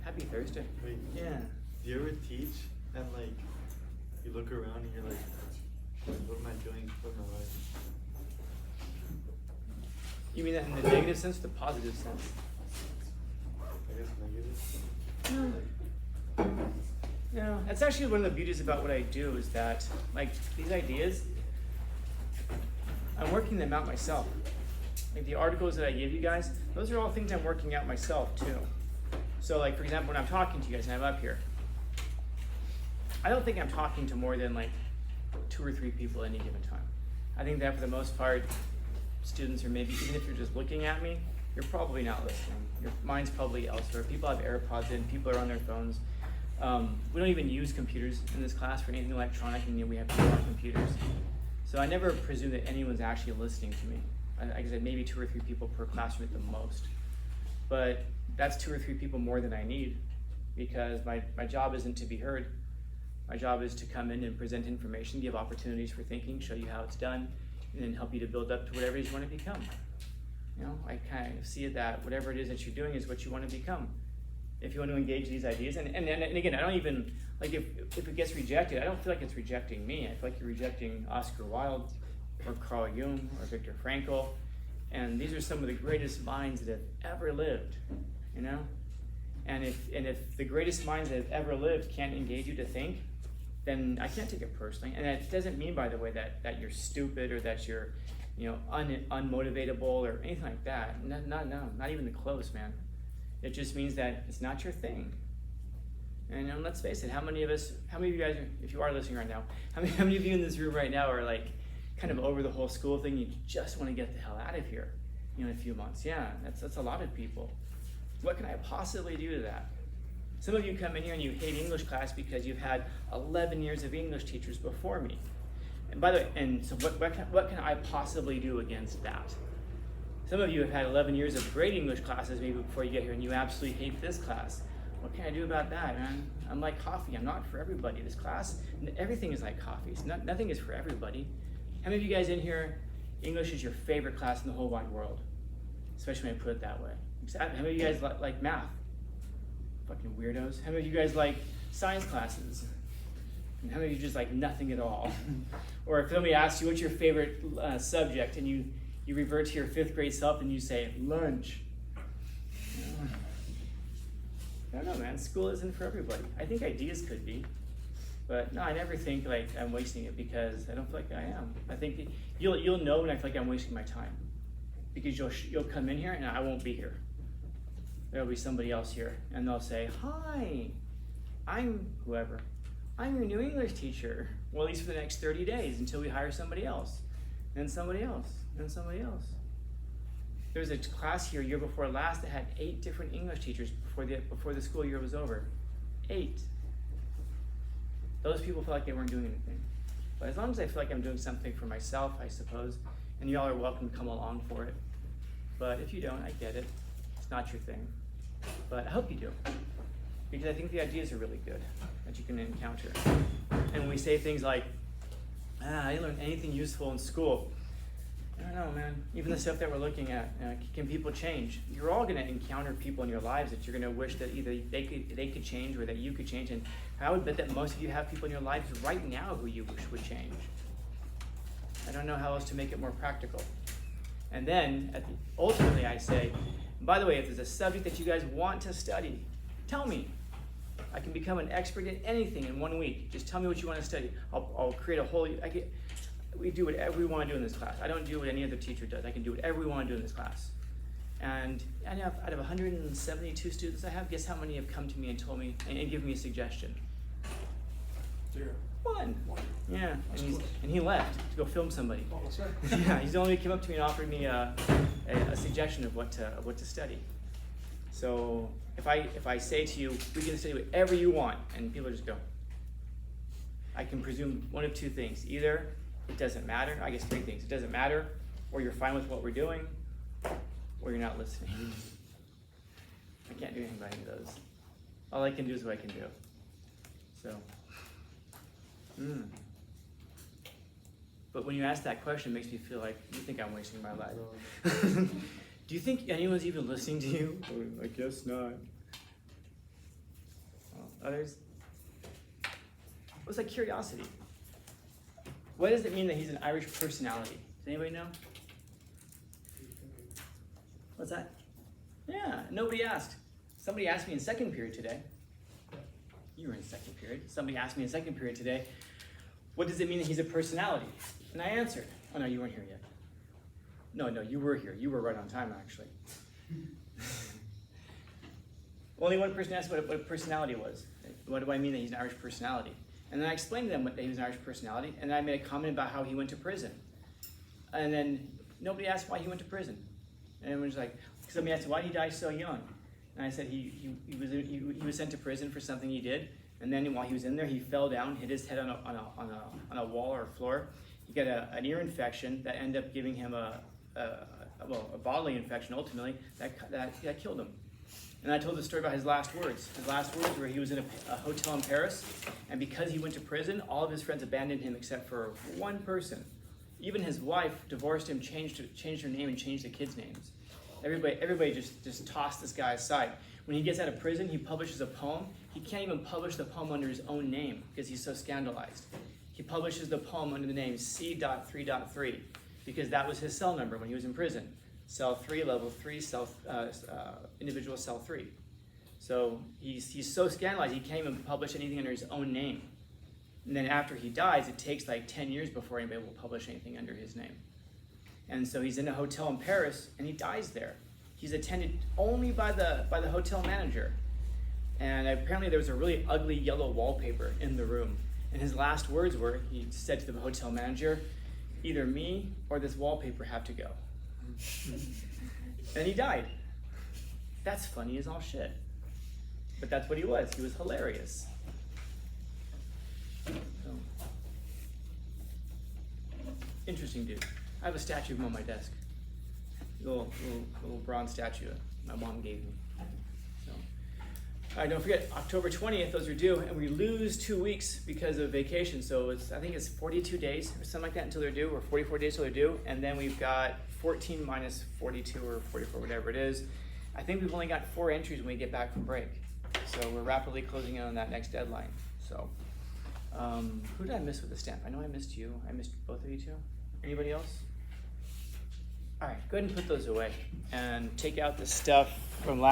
Happy Thursday. Wait, Yeah. do you ever teach and like you look around and you're like, what am I doing with my life? You mean that in the negative sense or the positive sense? I guess negative. No, that's actually one of the beauties about what I do is that, like, these ideas, I'm working them out myself. Like the articles that I give you guys, those are all things I'm working out myself too. So like, for example, when I'm talking to you guys and I'm up here, I don't think I'm talking to more than like 2 or 3 people at any given time. I think that for the most part, students, or maybe even if you're just looking at me, you're probably not listening. Your mind's probably elsewhere. People have AirPods in, people are on their phones. We don't even use computers in this class for anything electronic, and we have people on computers. So I never presume that anyone's actually listening to me. Like I said, maybe 2 or 3 people per classroom at the most. But that's 2 or 3 people more than I need, because my job isn't to be heard. My job is to come in and present information, give opportunities for thinking, show you how it's done, and then help you to build up to whatever it is you want to become. You know, I kind of see it that whatever it is that you're doing is what you want to become. If you want to engage these ideas, and again, I don't even, like if it gets rejected, I don't feel like it's rejecting me. I feel like you're rejecting Oscar Wilde, or Carl Jung, or Viktor Frankl, and these are some of the greatest minds that have ever lived, you know? And if the greatest minds that have ever lived can't engage you to think, then I can't take it personally. And that doesn't mean, by the way, that you're stupid or that you're, you know, unmotivatable or anything like that. No, not even close, man. It just means that it's not your thing. And let's face it, how many of you guys, if you are listening right now, how many of you in this room right now are like kind of over the whole school thing? You just want to get the hell out of here, you know, in a few months. Yeah, that's a lot of people. What can I possibly do to that? Some of you come in here and you hate English class because you've had 11 years of English teachers before me. And by the way, and so what can I possibly do against that? Some of you have had 11 years of great English classes maybe before you get here, and you absolutely hate this class. What can I do about that, man? I'm like coffee. I'm not for everybody. This class, everything is like coffee. Nothing is for everybody. How many of you guys in here, English is your favorite class in the whole wide world? Especially when I put it that way. How many of you guys like math? Fucking weirdos. How many of you guys like science classes? And how many of you just like nothing at all? Or if somebody asks you what's your favorite subject, and you revert to your 5th grade self and you say, lunch. I don't know, man. School isn't for everybody. I think ideas could be. But no, I never think like I'm wasting it, because I don't feel like I am. I think you'll know when I feel like I'm wasting my time. Because you'll come in here and I won't be here. There'll be somebody else here, and they'll say, hi, I'm whoever. I'm your new English teacher. Well, at least for the next 30 days until we hire somebody else, then somebody else, then somebody else. There was a class here year before last that had 8 different English teachers before the school year was over. 8. Those people felt like they weren't doing anything. But as long as I feel like I'm doing something for myself, I suppose, and y'all are welcome to come along for it. But if you don't, I get it. It's not your thing. But I hope you do, because I think the ideas are really good that you can encounter. And when we say things like, I didn't learn anything useful in school, I don't know, man. Even the stuff that we're looking at, can people change? You're all going to encounter people in your lives that you're going to wish that either they could change or that you could change. And I would bet that most of you have people in your lives right now who you wish would change. I don't know how else to make it more practical. And then, ultimately, I say, by the way, if there's a subject that you guys want to study, tell me. I can become an expert in anything in 1 week. Just tell me what you want to study. I'll create a whole, we do whatever we want to do in this class. I don't do what any other teacher does. I can do whatever we want to do in this class. And out of 172 students I have, guess how many have come to me and told me, and given me a suggestion? 0. 1. Yeah, and he left to go film somebody. Oh, that's right. Yeah, he's the only one who came up to me and offered me a suggestion of what to study. So if I say to you, we can study whatever you want, and people just go, I can presume one of 2 things. Either it doesn't matter, I guess 3 things. It doesn't matter, or you're fine with what we're doing, or you're not listening. I can't do anything about any of those. All I can do is what I can do. So. But when you ask that question, it makes me feel like you think I'm wasting my life. Do you think anyone's even listening to you? I guess not. Others? What's like curiosity? What does it mean that he's an Irish personality? Does anybody know? What's that? Yeah, nobody asked. Somebody asked me in second period today. You were in second period. Somebody asked me in second period today, what does it mean that he's a personality? And I answered. Oh no, you weren't here yet. No, you were here. You were right on time, actually. Only one person asked what a personality was. What do I mean that he's an Irish personality? And then I explained to them that he was an Irish personality, and then I made a comment about how he went to prison. And then nobody asked why he went to prison. And everyone was like, somebody asked, why did he die so young? And I said he was sent to prison for something he did, and then while he was in there, he fell down, hit his head on a wall or a floor. He got an ear infection that ended up giving him a bodily infection ultimately that killed him. And I told the story about his last words. His last words were he was in a hotel in Paris, and because he went to prison, all of his friends abandoned him except for one person. Even his wife divorced him, changed her name, and changed the kids' names. Everybody just tossed this guy aside. When he gets out of prison, he publishes a poem. He can't even publish the poem under his own name because he's so scandalized. He publishes the poem under the name C.3.3 because that was his cell number when he was in prison. Cell 3, level 3, individual cell 3. So he's so scandalized he can't even publish anything under his own name. And then after he dies, it takes like 10 years before anybody will publish anything under his name. And so he's in a hotel in Paris, and he dies there. He's attended only by the hotel manager. And apparently there was a really ugly yellow wallpaper in the room. And his last words were, he said to the hotel manager, either me or this wallpaper have to go. And he died. That's funny as all shit. But that's what he was. He was hilarious. So, interesting dude. I have a statue of him on my desk. Little bronze statue my mom gave me. So, all right, don't forget, October 20th, those are due, and we lose 2 weeks because of vacation. So I think it's 42 days or something like that until they're due, or 44 days till they're due, and then we've got 14 minus 42 or 44, whatever it is. I think we've only got 4 entries when we get back from break. So we're rapidly closing in on that next deadline. So, who did I miss with the stamp? I know I missed you. I missed both of you too. Anybody else? All right, go ahead and put those away and take out the stuff from last